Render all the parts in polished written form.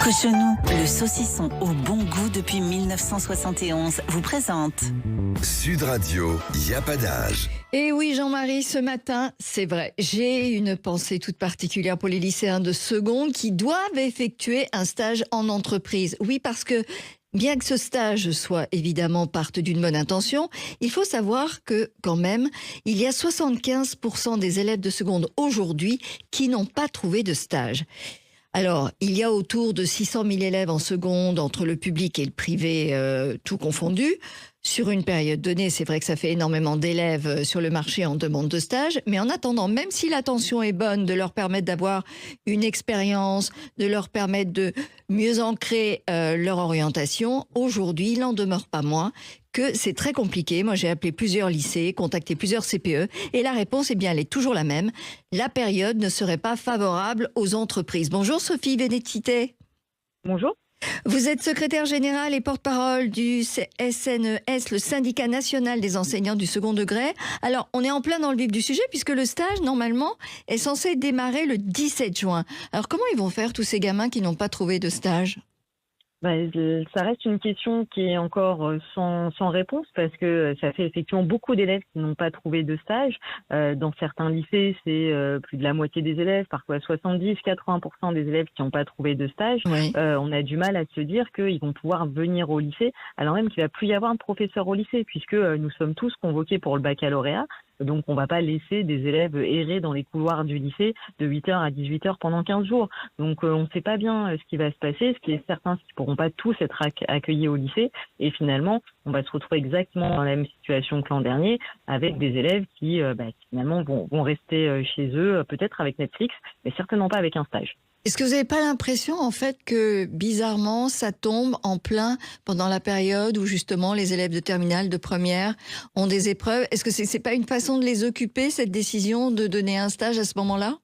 Cochonou, le saucisson au bon goût depuis 1971, vous présente Sud Radio, y a pas d'âge. Et oui, Jean-Marie, ce matin, c'est vrai, j'ai une pensée toute particulière pour les lycéens de seconde qui doivent effectuer un stage en entreprise. Oui, parce que bien que ce stage soit évidemment parte d'une bonne intention, il faut savoir que quand même, il y a 75% des élèves de seconde aujourd'hui qui n'ont pas trouvé de stage. Alors, il y a autour de 600 000 élèves en seconde, entre le public et le privé, tout confondu. Sur une période donnée, c'est vrai que ça fait énormément d'élèves sur le marché en demande de stage. Mais en attendant, même si l'attention est bonne, de leur permettre d'avoir une expérience, de leur permettre de mieux ancrer leur orientation, aujourd'hui, il n'en demeure pas moins que c'est très compliqué. Moi, j'ai appelé plusieurs lycées, contacté plusieurs CPE, et la réponse, eh bien, elle est toujours la même. La période ne serait pas favorable aux entreprises. Bonjour Sophie Vénétité. Bonjour. Vous êtes secrétaire générale et porte-parole du SNES, le syndicat national des enseignants du second degré. Alors, on est en plein dans le vif du sujet puisque le stage, normalement, est censé démarrer le 17 juin. Alors, comment ils vont faire tous ces gamins qui n'ont pas trouvé de stage ? Ça reste une question qui est encore sans réponse parce que ça fait effectivement beaucoup d'élèves qui n'ont pas trouvé de stage. Dans certains lycées, c'est plus de la moitié des élèves, parfois 70-80% des élèves qui n'ont pas trouvé de stage. Oui. On a du mal à se dire qu'ils vont pouvoir venir au lycée, alors même qu'il ne va plus y avoir de professeur au lycée puisque nous sommes tous convoqués pour le baccalauréat. Donc, on ne va pas laisser des élèves errer dans les couloirs du lycée de 8h à 18h pendant 15 jours. Donc, on ne sait pas bien ce qui va se passer. Ce qui est certain, c'est qu'ils ne pourront pas tous être accueillis au lycée. Et finalement, on va se retrouver exactement dans la même situation que l'an dernier, avec des élèves qui finalement vont rester chez eux, peut-être avec Netflix, mais certainement pas avec un stage. Est-ce que vous n'avez pas l'impression, en fait, que bizarrement, ça tombe en plein pendant la période où, justement, les élèves de terminale, de première ont des épreuves ? Est-ce que c'est pas une façon de les occuper, cette décision de donner un stage à ce moment-là ?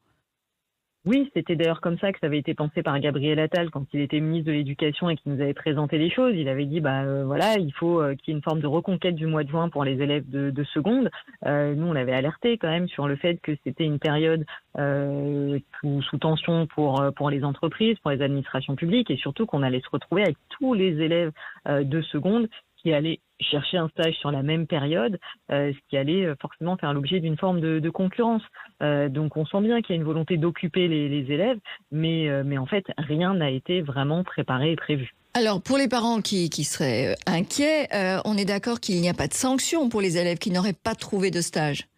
Oui, c'était d'ailleurs comme ça que ça avait été pensé par Gabriel Attal quand il était ministre de l'Éducation et qu'il nous avait présenté les choses. Il avait dit, il faut qu'il y ait une forme de reconquête du mois de juin pour les élèves de seconde. Nous, on avait alerté quand même sur le fait que c'était une période sous tension pour les entreprises, pour les administrations publiques et surtout qu'on allait se retrouver avec tous les élèves de seconde qui allaient chercher un stage sur la même période, ce qui allait forcément faire l'objet d'une forme de concurrence. Donc on sent bien qu'il y a une volonté d'occuper les élèves, mais en fait, rien n'a été vraiment préparé et prévu. Alors, pour les parents qui seraient inquiets, on est d'accord qu'il n'y a pas de sanction pour les élèves qui n'auraient pas trouvé de stage ?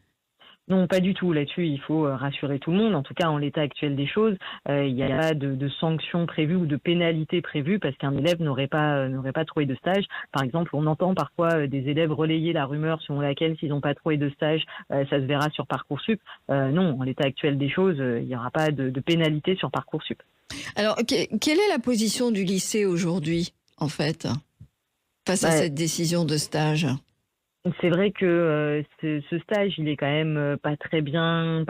Non, pas du tout. Là-dessus, il faut rassurer tout le monde. En tout cas, en l'état actuel des choses, il n'y a pas de sanctions prévues ou de pénalités prévues parce qu'un élève n'aurait pas trouvé de stage. Par exemple, on entend parfois des élèves relayer la rumeur selon laquelle s'ils n'ont pas trouvé de stage, ça se verra sur Parcoursup. Non, en l'état actuel des choses, il n'y aura pas de pénalité sur Parcoursup. Alors, quelle est la position du lycée aujourd'hui, en fait, face à cette décision de stage ? C'est vrai que ce stage, il est quand même pas très bien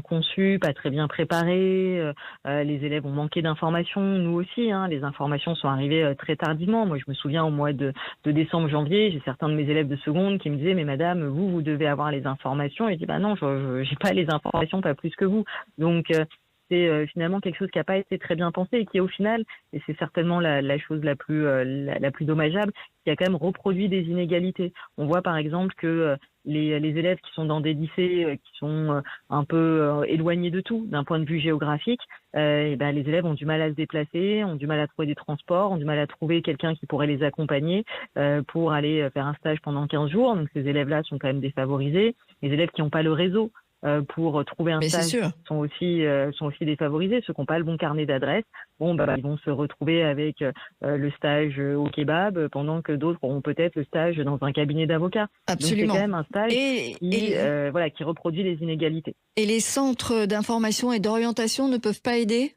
conçu, pas très bien préparé. Les élèves ont manqué d'informations, nous aussi. Les informations sont arrivées très tardivement. Moi, je me souviens au mois de décembre-janvier, j'ai certains de mes élèves de seconde qui me disaient « Mais madame, vous devez avoir les informations. » Et je dis « Non, j'ai pas les informations, pas plus que vous. » Donc, c'est finalement quelque chose qui n'a pas été très bien pensé et qui au final, et c'est certainement la chose la plus dommageable, qui a quand même reproduit des inégalités. On voit par exemple que les élèves qui sont dans des lycées qui sont un peu éloignés de tout d'un point de vue géographique, les élèves ont du mal à se déplacer, ont du mal à trouver des transports, ont du mal à trouver quelqu'un qui pourrait les accompagner pour aller faire un stage pendant 15 jours. Donc ces élèves-là sont quand même défavorisés. Les élèves qui n'ont pas le réseau pour trouver un stage sont aussi défavorisés. Ceux qui n'ont pas le bon carnet d'adresse, ils vont se retrouver avec le stage au kebab pendant que d'autres auront peut-être le stage dans un cabinet d'avocat. Absolument. Donc c'est quand même un stage qui reproduit les inégalités. Et les centres d'information et d'orientation ne peuvent pas aider ?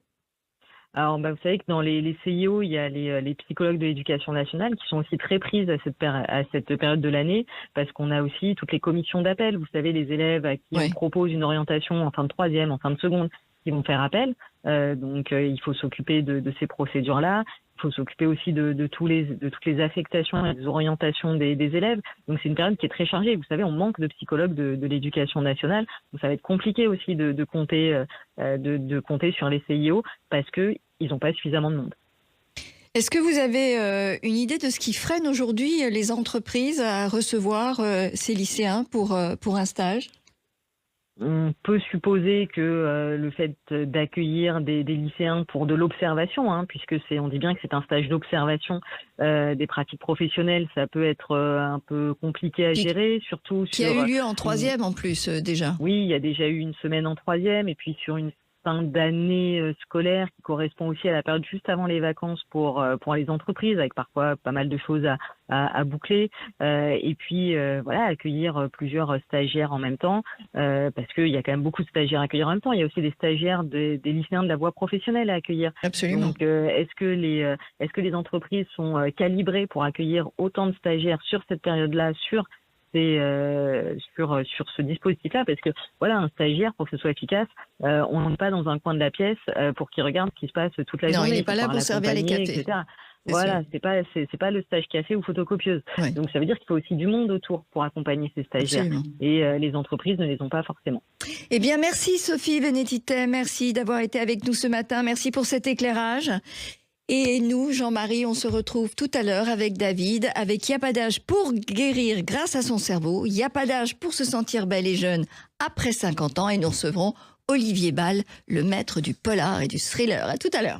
Alors, vous savez que dans les CIO, il y a les psychologues de l'éducation nationale qui sont aussi très prises à cette période de l'année parce qu'on a aussi toutes les commissions d'appel. Vous savez, les élèves à qui on propose une orientation en fin de troisième, en fin de seconde, qui vont faire appel. Donc, il faut s'occuper de ces procédures-là. Il faut s'occuper aussi de toutes les affectations et des orientations des élèves. Donc, c'est une période qui est très chargée. Vous savez, on manque de psychologues de l'éducation nationale. Donc, ça va être compliqué aussi de compter sur les CIO parce qu'ils n'ont pas suffisamment de monde. Est-ce que vous avez une idée de ce qui freine aujourd'hui les entreprises à recevoir ces lycéens pour un stage ? On peut supposer que le fait d'accueillir des lycéens pour de l'observation, puisque on dit bien que c'est un stage d'observation des pratiques professionnelles, ça peut être un peu compliqué à gérer, surtout qui a eu lieu en troisième en plus déjà. Oui, il y a déjà eu une semaine en troisième, et puis sur une fin d'année scolaire qui correspond aussi à la période juste avant les vacances pour les entreprises, avec parfois pas mal de choses à boucler, et puis voilà, accueillir plusieurs stagiaires en même temps, parce qu'il y a quand même beaucoup de stagiaires à accueillir en même temps. Il y a aussi des stagiaires des lycéens de la voie professionnelle à accueillir. Absolument. Donc est-ce que les entreprises sont calibrées pour accueillir autant de stagiaires sur cette période-là, sur ce dispositif-là, parce que voilà, un stagiaire, pour que ce soit efficace, on n'est pas dans un coin de la pièce pour qu'il regarde ce qui se passe toute la journée. Non, il n'est pas là pour servir les cafés. Etc. Voilà, c'est pas le stage café ou photocopieuse. Ouais. Donc ça veut dire qu'il faut aussi du monde autour pour accompagner ces stagiaires. Absolument. Et les entreprises ne les ont pas forcément. Eh bien, merci Sophie Vénétité, merci d'avoir été avec nous ce matin, merci pour cet éclairage. Et nous, Jean-Marie, on se retrouve tout à l'heure avec David, avec Y a pas d'âge pour guérir grâce à son cerveau, Y a pas d'âge pour se sentir belle et jeune après 50 ans, et nous recevrons Olivier Ball, le maître du polar et du thriller. À tout à l'heure.